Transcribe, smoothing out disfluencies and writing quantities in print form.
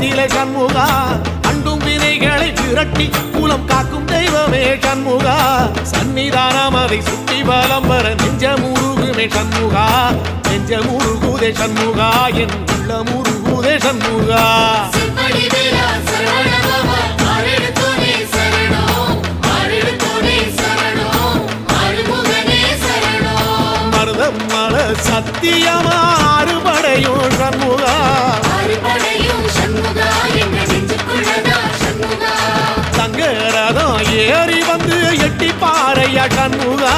ரூபத்திலே சண்முகா அண்டும் வினைகளை விரட்டி குலம் காக்கும் தெய்வமே சண்முகா சன்னிதானம் அதை சுற்றி பலம் வர நெஞ்சமுருகுமே சண்முகா நெஞ்சமுருகுதே சண்முகா என் உள்ள முருகுதே சண்முகா மருதமல சத்தியமா அறுபடையும் சண்முகா தங்கரதம் ஏறி வந்து எட்டி பாறையா சண்முகா